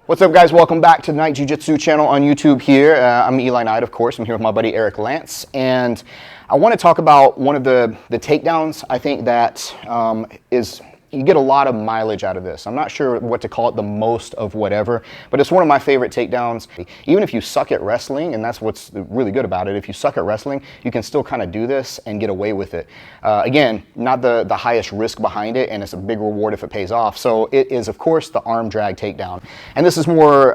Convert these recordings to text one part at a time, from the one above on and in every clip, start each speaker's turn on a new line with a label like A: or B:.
A: What's up, guys? Welcome back to the Night Jiu-Jitsu channel on YouTube here. I'm Eli Knight, of course. I'm here with my buddy Eric Lance, and I want to talk about one of the takedowns. I think that you get a lot of mileage out of this. I'm not sure what to call it, the most of whatever, but it's one of my favorite takedowns. Even if you suck at wrestling, and that's what's really good about it, if you suck at wrestling, you can still kind of do this and get away with it. Again, not the highest risk behind it, and it's a big reward if it pays off. So it is, of course, the arm drag takedown. And this is more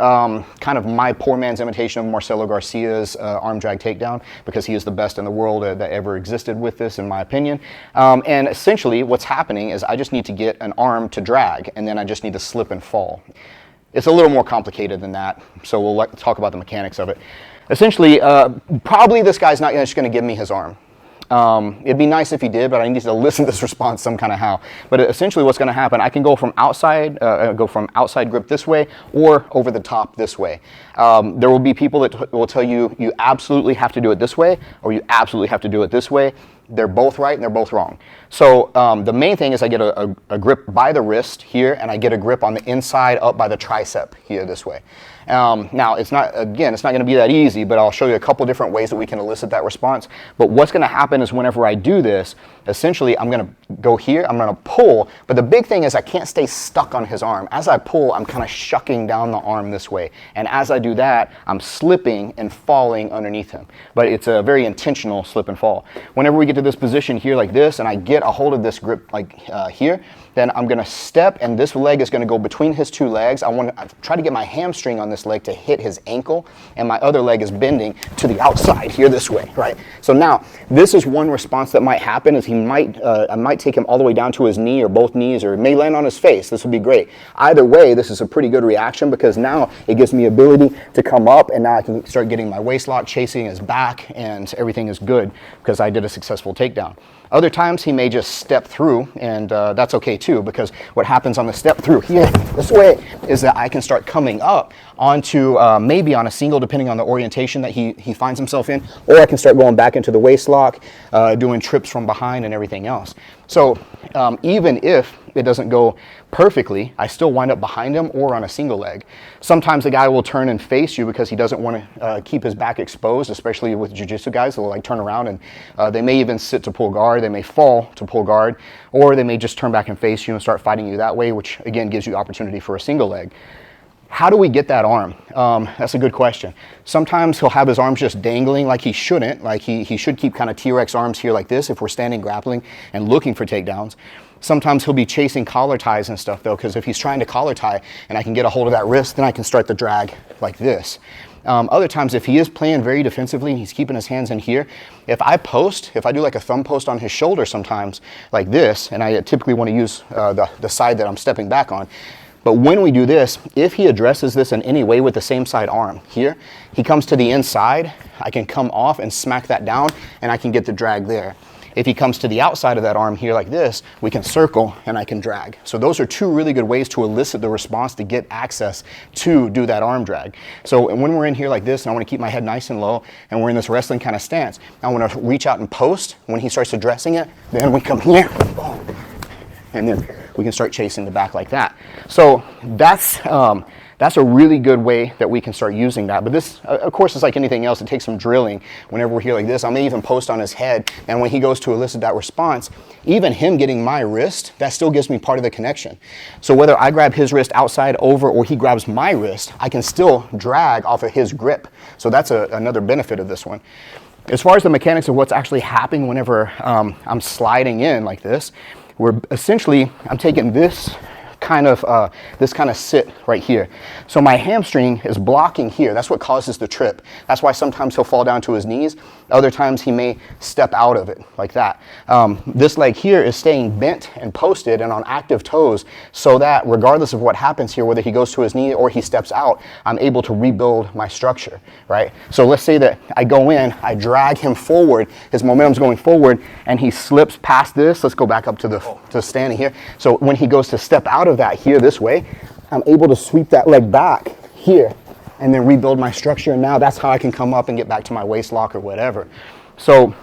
A: kind of my poor man's imitation of Marcelo Garcia's arm drag takedown, because he is the best in the world that ever existed with this, in my opinion. And essentially what's happening is I just need to get an arm to drag, and then I just need to slip and fall. It's a little more complicated than that, so we'll talk about the mechanics of it. Essentially, probably this guy's not just going to give me his arm. It'd be nice if he did, but I need to listen to this response some kind of how. But essentially what's going to happen, I can go from outside grip this way or over the top this way. There will be people that will tell you, you absolutely have to do it this way, or you absolutely have to do it this way. They're both right and they're both wrong. So the main thing is I get a grip by the wrist here, and I get a grip on the inside up by the tricep here this way. Now, it's not going to be that easy, but I'll show you a couple different ways that we can elicit that response. But what's going to happen is whenever I do this, essentially I'm going to go here, I'm going to pull, but the big thing is I can't stay stuck on his arm. As I pull, I'm kind of shucking down the arm this way. And as I do that, I'm slipping and falling underneath him. But it's a very intentional slip and fall. Whenever we get to this position here like this, and I get a hold of this grip like here, then I'm going to step, and this leg is going to go between his two legs. I want to try to get my hamstring on this leg to hit his ankle, and my other leg is bending to the outside here this way, right? So now, this is one response that might happen, is I might take him all the way down to his knee or both knees, or it may land on his face. This would be great. Either way, this is a pretty good reaction, because now it gives me ability to come up, and now I can start getting my waist lock, chasing his back, and everything is good because I did a successful takedown. Other times he may just step through, and that's okay too, because what happens on the step through here this way is that I can start coming up onto maybe on a single, depending on the orientation that he finds himself in, or I can start going back into the waist lock, doing trips from behind and everything else. So even if it doesn't go perfectly, I still wind up behind him or on a single leg. Sometimes the guy will turn and face you because he doesn't want to keep his back exposed, especially with jiu-jitsu guys. They'll like turn around, and they may even sit to pull guard, they may fall to pull guard, or they may just turn back and face you and start fighting you that way, which again gives you opportunity for a single leg. How do we get that arm? That's a good question. Sometimes he'll have his arms just dangling like he shouldn't, like he should keep kind of T-Rex arms here like this if we're standing grappling and looking for takedowns. Sometimes he'll be chasing collar ties and stuff though, because if he's trying to collar tie and I can get a hold of that wrist, then I can start the drag like this. Other times, if he is playing very defensively and he's keeping his hands in here, if I do like a thumb post on his shoulder sometimes like this, and I typically want to use the side that I'm stepping back on, but when we do this, if he addresses this in any way with the same side arm here, he comes to the inside, I can come off and smack that down, and I can get the drag there. If he comes to the outside of that arm here like this, we can circle and I can drag. So those are two really good ways to elicit the response to get access to do that arm drag. So when we're in here like this, and I want to keep my head nice and low, and we're in this wrestling kind of stance, I want to reach out and post. When he starts addressing it, then we come here, and then we can start chasing the back like that. So that's a really good way that we can start using that. But this, of course, is like anything else. It takes some drilling. Whenever we're here like this, I may even post on his head, and when he goes to elicit that response, even him getting my wrist, that still gives me part of the connection. So whether I grab his wrist outside over or he grabs my wrist, I can still drag off of his grip. So that's another benefit of this one. As far as the mechanics of what's actually happening whenever I'm sliding in like this, I'm taking this kind of sit right here. So my hamstring is blocking here. That's what causes the trip. That's why sometimes he'll fall down to his knees. Other times he may step out of it like that. This leg here is staying bent and posted and on active toes, so that regardless of what happens here, whether he goes to his knee or he steps out, I'm able to rebuild my structure, right? So let's say that I go in, I drag him forward, his momentum's going forward, and he slips past this. Let's go back up to standing here. So when he goes to step out of that here this way, I'm able to sweep that leg back here and then rebuild my structure, and now that's how I can come up and get back to my waist lock or whatever. So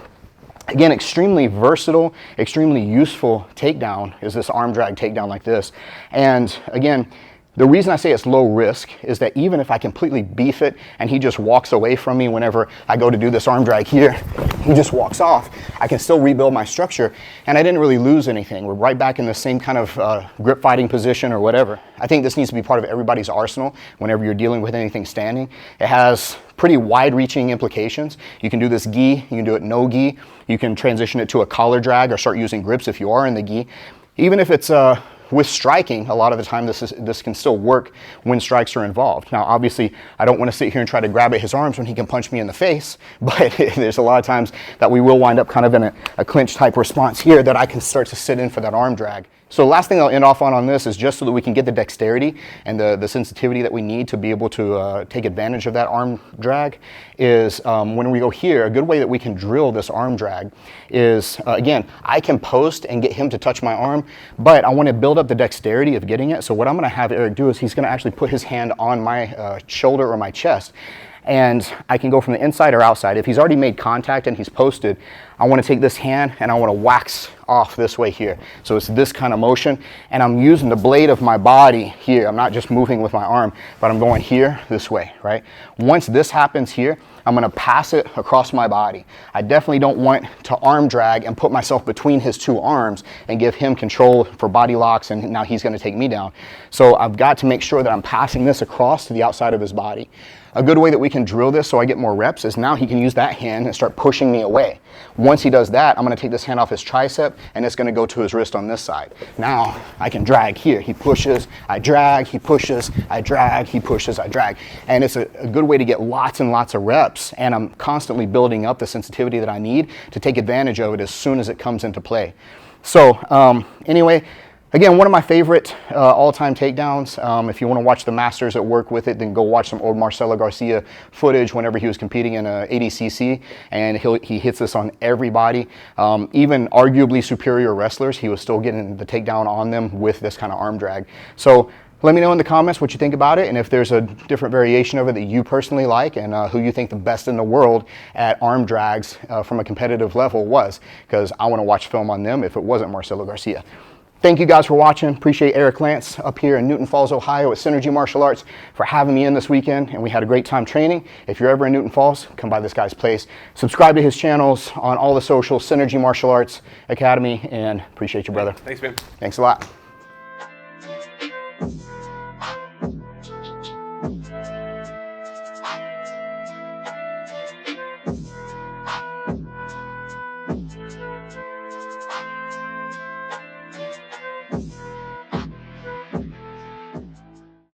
A: again, extremely versatile, extremely useful takedown is this arm drag takedown like this. And again, The reason I say it's low risk is that even if I completely beef it and he just walks away from me whenever I go to do this arm drag here, he just walks off, I can still rebuild my structure and I didn't really lose anything. We're right back in the same kind of grip fighting position or whatever. I think this needs to be part of everybody's arsenal whenever you're dealing with anything standing. It has pretty wide-reaching implications. You can do this gi, you can do it no gi, you can transition it to a collar drag or start using grips if you are in the gi. Even if it's with striking, a lot of the time this can still work when strikes are involved. Now, obviously, I don't want to sit here and try to grab at his arms when he can punch me in the face, but there's a lot of times that we will wind up kind of in a clinch type response here that I can start to sit in for that arm drag. So the last thing I'll end off on this is just so that we can get the dexterity and the sensitivity that we need to be able to take advantage of that arm drag is when we go here, a good way that we can drill this arm drag is, again, I can post and get him to touch my arm, but I want to build up the dexterity of getting it. So what I'm going to have Eric do is he's going to actually put his hand on my shoulder or my chest, and I can go from the inside or outside. If he's already made contact and he's posted, I want to take this hand and I want to wax off this way here. So it's this kind of motion, and I'm using the blade of my body here. I'm not just moving with my arm, but I'm going here this way, right? Once this happens here, I'm going to pass it across my body. I definitely don't want to arm drag and put myself between his two arms and give him control for body locks, and now he's going to take me down. So I've got to make sure that I'm passing this across to the outside of his body. A good way that we can drill this so I get more reps is now he can use that hand and start pushing me away. Once he does that, I'm going to take this hand off his tricep and it's going to go to his wrist on this side. Now I can drag here. He pushes, I drag, he pushes, I drag, he pushes, I drag. And it's a good way to get lots and lots of reps, and I'm constantly building up the sensitivity that I need to take advantage of it as soon as it comes into play. So anyway, again, one of my favorite all-time takedowns. If you want to watch the masters that work with it, then go watch some old Marcelo Garcia footage whenever he was competing in ADCC, and he hits this on everybody. Even arguably superior wrestlers, he was still getting the takedown on them with this kind of arm drag. So let me know in the comments what you think about it, and if there's a different variation of it that you personally like, and who you think the best in the world at arm drags from a competitive level was, because I want to watch film on them if it wasn't Marcelo Garcia. Thank you guys for watching. Appreciate Eric Lance up here in Newton Falls, Ohio at Synergy Martial Arts for having me in this weekend, and we had a great time training. If you're ever in Newton Falls, come by this guy's place. Subscribe to his channels on all the socials, Synergy Martial Arts Academy, and appreciate you, brother.
B: Thanks, man.
A: Thanks a lot.